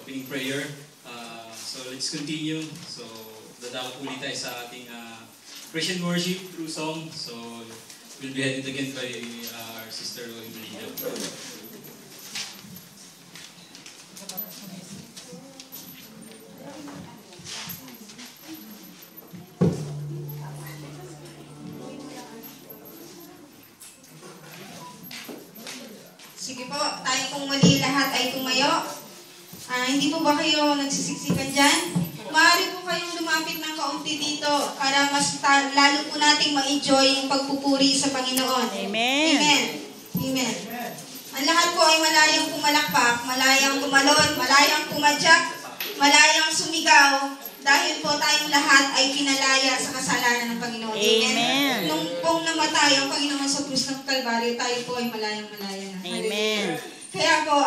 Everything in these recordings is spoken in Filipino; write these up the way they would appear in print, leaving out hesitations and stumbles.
opening prayer. So let's continue. So dadako po ulit tayo sa ating Christian worship through song. So we'll be headed again by our sister Roy Melina. Sige po, tayo pong muli lahat ay tumayo. Hindi po ba kayo nagsisiksikan dyan? Maaari po kayong lumapit ng kaunti dito para mas lalo po nating ma-enjoy yung pagpupuri sa Panginoon. Amen. Amen. Amen. Ang lahat po ay malayang pumalakpak, malayang tumalon, malayang pumadyak, malayang sumigaw, dahil po tayong lahat ay pinalaya sa kasalanan ng Panginoon. Amen. Amen. Nung pong namatay ang Panginoon sa krus ng Kalbaryo, tayo po ay malayang-malaya na. Amen. Kaya po,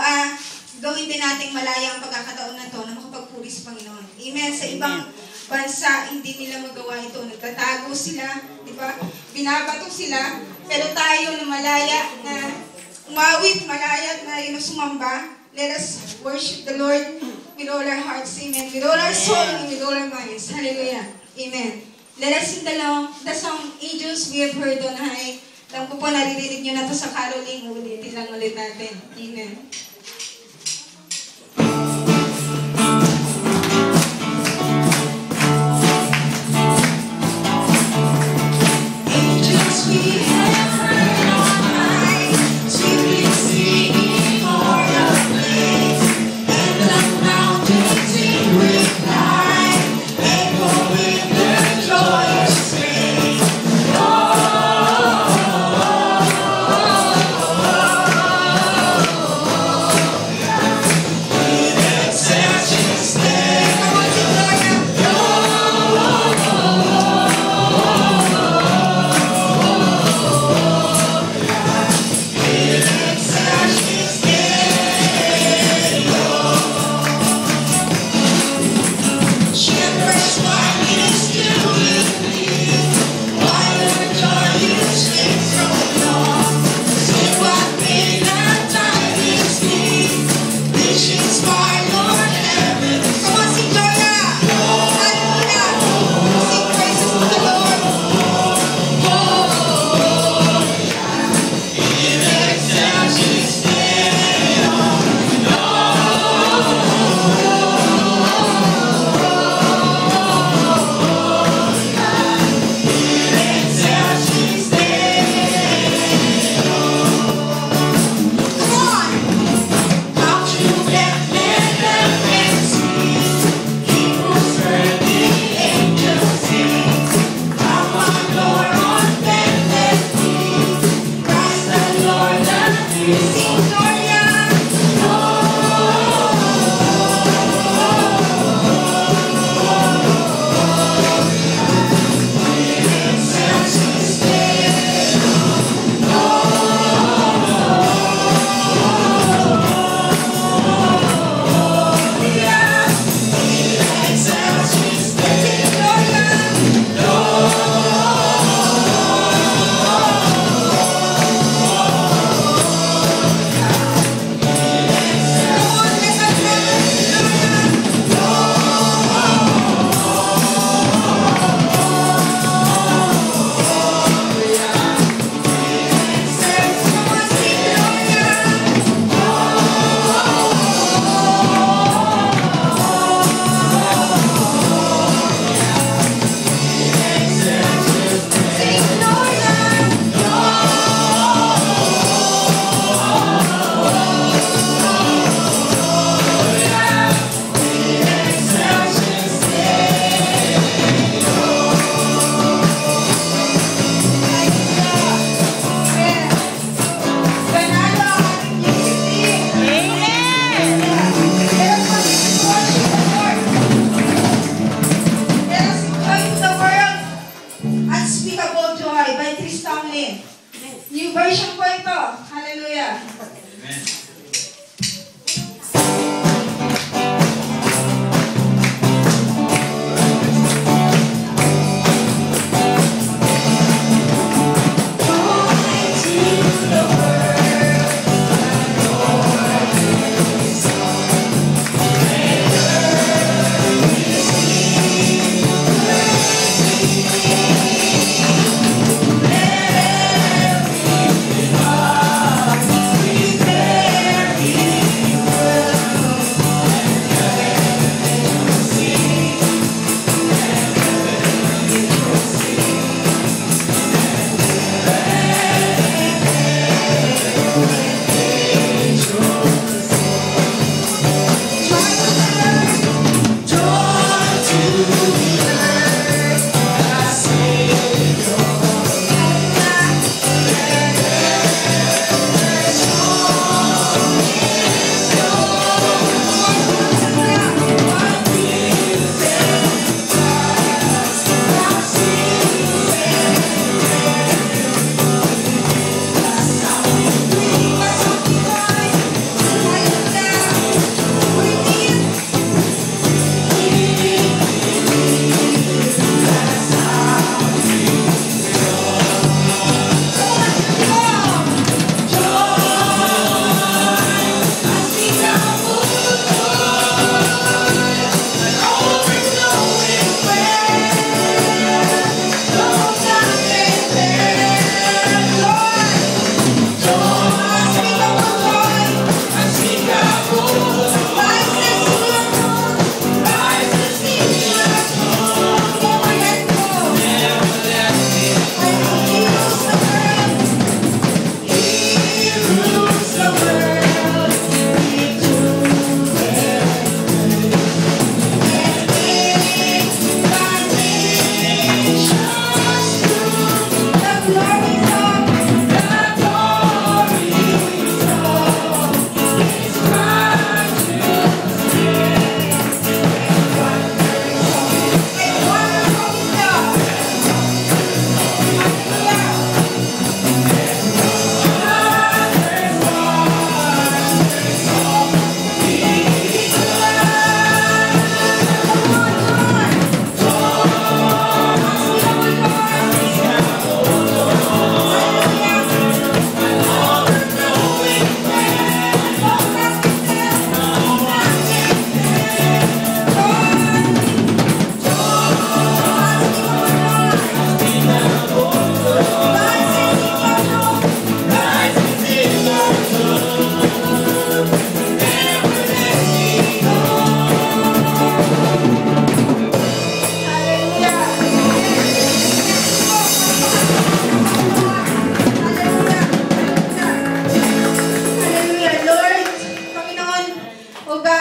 gawin din nating malaya ang pagkakataon na to na makapagpuri sa Panginoon. Amen. Sa ibang bansa, hindi nila magawa ito. Nagtatago sila, di ba? Binabato sila. Pero tayo na malaya, na umawit, malaya, na sumamba. Let us worship the Lord with all our hearts. Amen. With all our soul and with all our minds. Hallelujah. Amen. Let us sing the song, Angels We Have Heard on High. Lang po naririnig nyo na to sa caroling. Ulitin lang ulit natin. Amen. Oh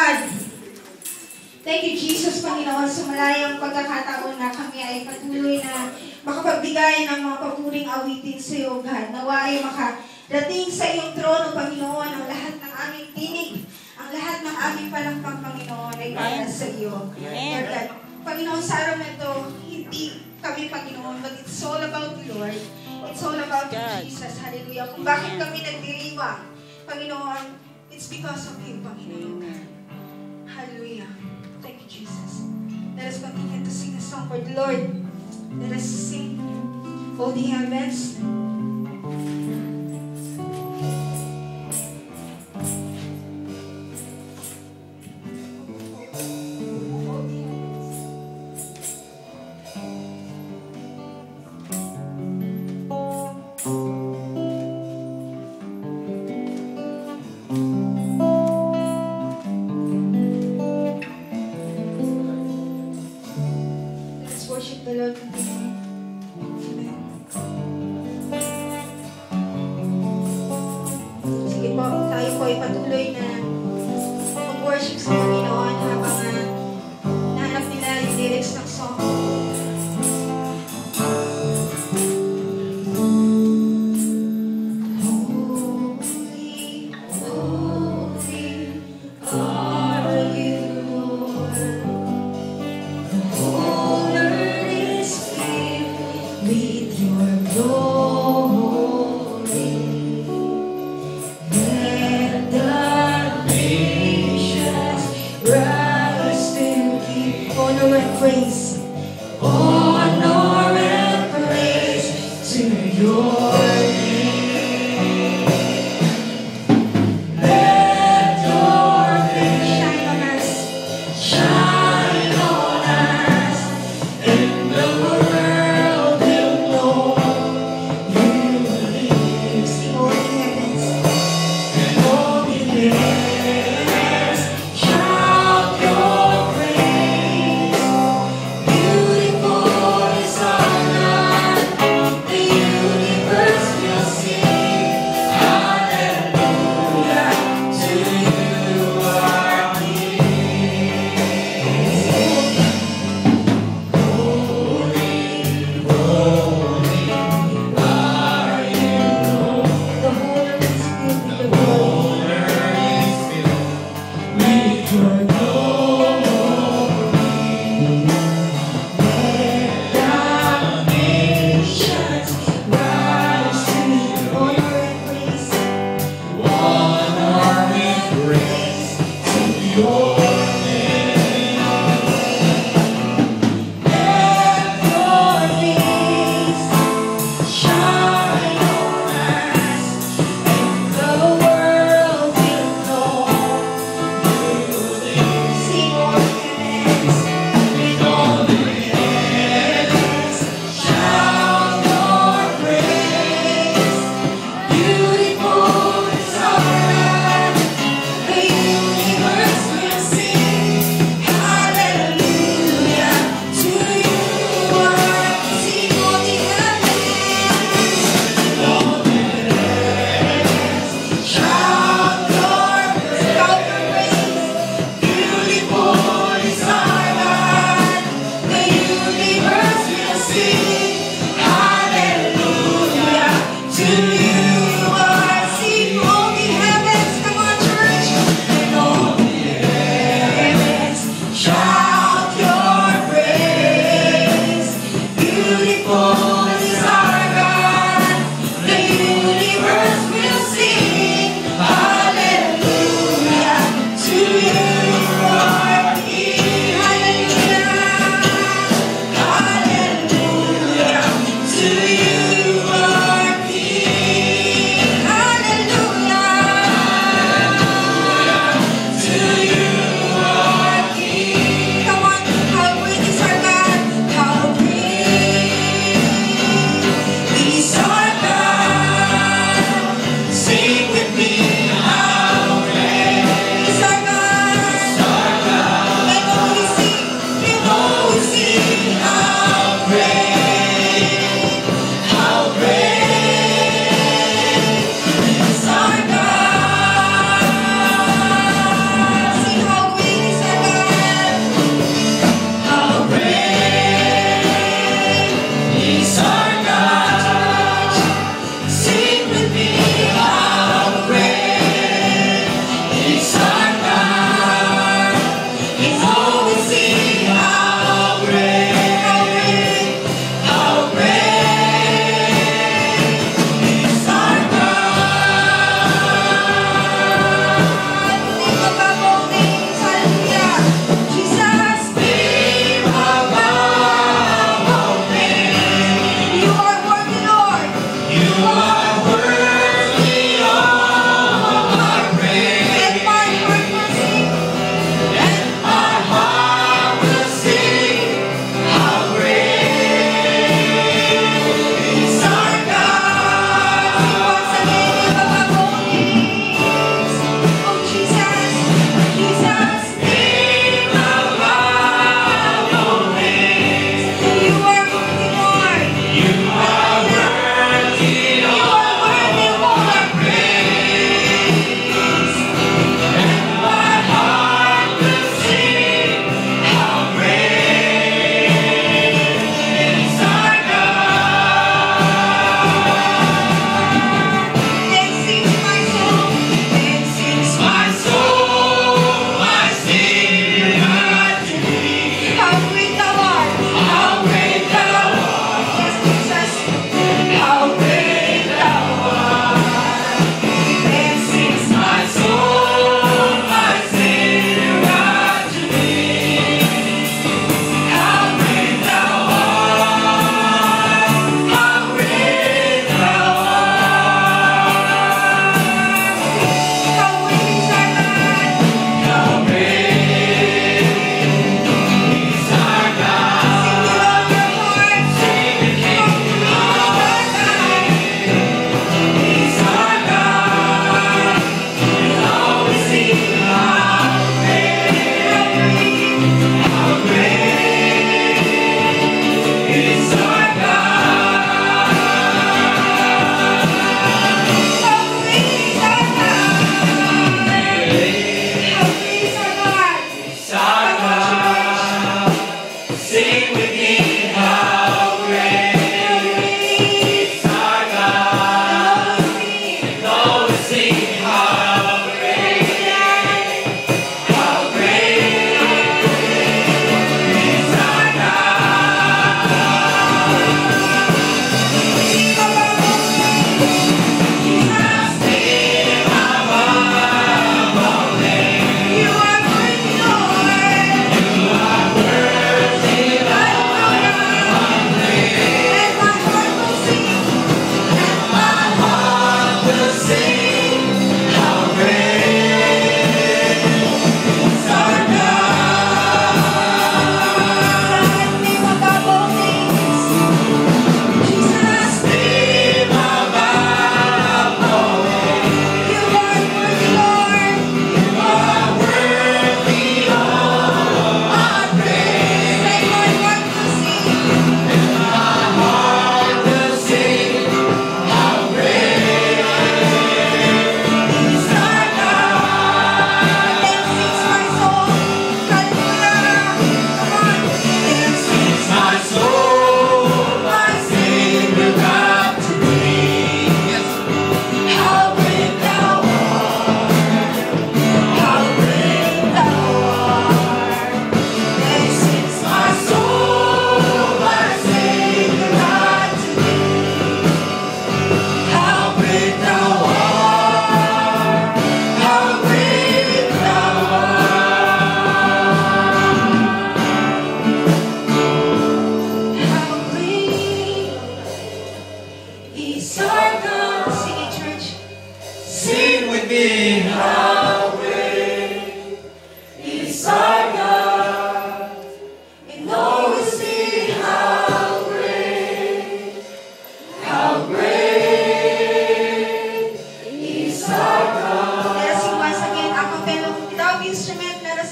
God. Thank you, Jesus, Panginoon, sa malayang pagkakataon na kami ay patuloy na makapagbigay ng mga papuring awitin sa iyo, God. Nawa ay makarating sa iyong trono, Panginoon, ang lahat ng aming tinig, ang lahat ng aming palampang, Panginoon, ay para sa iyo. Lord God, Panginoon, sa araw na ito, hindi kami, Panginoon, but it's all about the Lord. It's all about you, Jesus. Hallelujah. Kung bakit kami nagdiriwang, Panginoon, it's because of you, Panginoon. Hallelujah. Thank you, Jesus. Let us continue to sing a song for the Lord. Let us sing all the heavens. Worship the Lord. Amen. Sige po, tayo po ay patuloy na mag-worship sa Panginoon habang nahanap nila yung lyrics ng song. Praise, honor and praise to your name. Let your face shine on us, shine on us, and the world will know you live. Sing all the heavens, and all the earth, shout your praise. Beautiful is our God, the universe will sing.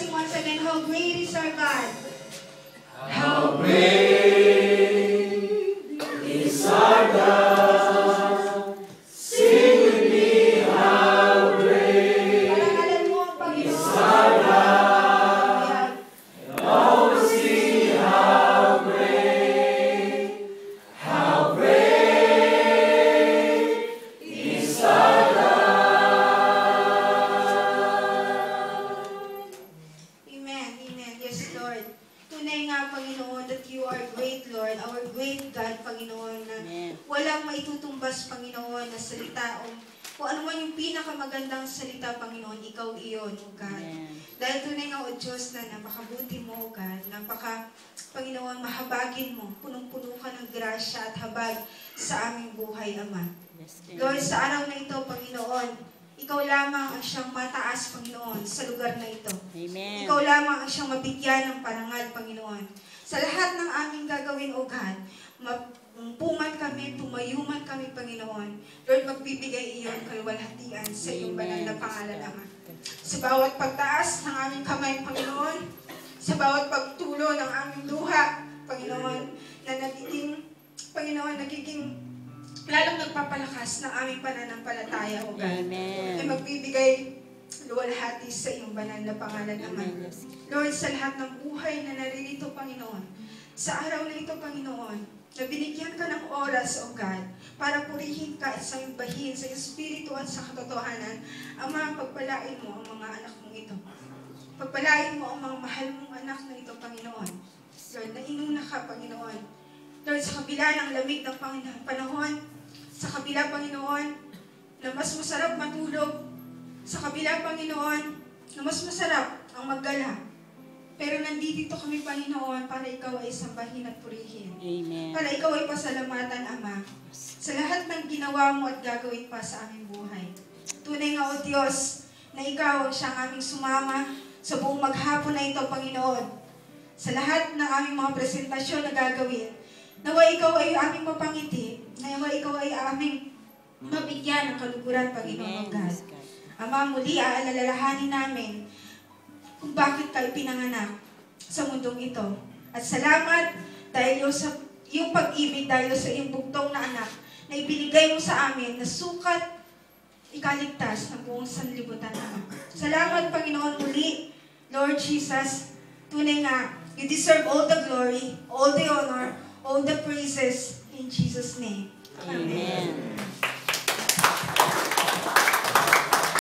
sing once again, how great is our God. How great is our God. Sing with me, how great Parangalan mo ang Panginoon. is our God. Oh, sing how great is our God. Amen. Amen. Yes, Lord. Tunay nga, Panginoon, that you are great, Lord. Our great God, Panginoon, na Amen. walang maitutumbas, Panginoon, na salita o kung ano man yung pinakamagandang salita, Panginoon, ikaw iyon, O God. Amen. Dahil tunay nga, O Diyos, na napakabuti mo, O God. Panginoon, mahabagin mo. Punong-puno ka ng grasya at habag sa aming buhay, Ama. Yes, Lord, sa araw na ito, Panginoon, ikaw lamang ang siyang mataas, Panginoon, sa lugar na ito. Amen. Ikaw lamang ang siyang mabigyan ng parangal, Panginoon. Sa lahat ng aming gagawin, O God, puman kami, tumayuman kami, Panginoon. Lord, magbibigay iyon kaluwalhatian sa iyong banal na pangalan, Ama. Sa bawat pagtaas ng aming kamay, Panginoon, sa bawat pagtulo ng aming luha, Panginoon, na nagiging lalong nagpapalakas ng aming pananampalataya, O God. Amen. Ay magbibigay luwalhati sa iyong banal na pangalan, Ama. Amen. Yes. Lord, sa lahat ng buhay na naririto, Panginoon, sa araw na ito, Panginoon, na binigyan ka ng oras, O God, para purihin ka at sambahin sa Espiritu at sa katotohanan, Ama, pagpalain mo ang mga anak mong ito. Pagpalain mo ang mga mahal mong anak na ito, Panginoon. Lord, na inuna ka, Panginoon. Lord, sa kabila ng lamig ng panahon, sa kabila, Panginoon, na mas masarap matulog, sa kabila, Panginoon, na mas masarap ang maggala. Pero nandito kami, Panginoon, para ikaw ay sambahin at purihin. Amen. Para ikaw ay pasalamatan, Ama, sa lahat ng ginawa mo at gagawin pa sa aming buhay. Tunay nga, O Diyos, na ikaw ang siyang aming sumama sa buong maghapon na ito, Panginoon. Sa lahat ng aming mga presentasyon na gagawin, nawa ikaw ay aming mapangiti, nawa ikaw ay aming mabigyan ng kaluguran, Panginoon, O God. Yes, God. Ama, muli aalalahanin namin kung bakit kayo pinanganak sa mundong ito. At salamat dahil sa iyong pag-ibig, dahil sa iyong bugtong na anak na ibinigay mo sa amin na sukat ikaligtas ng buong sanlibutan namin. Salamat, Panginoon, muli, Lord Jesus. Tunay nga, you deserve all the glory, all the honor, all the praises in Jesus' name. Amen.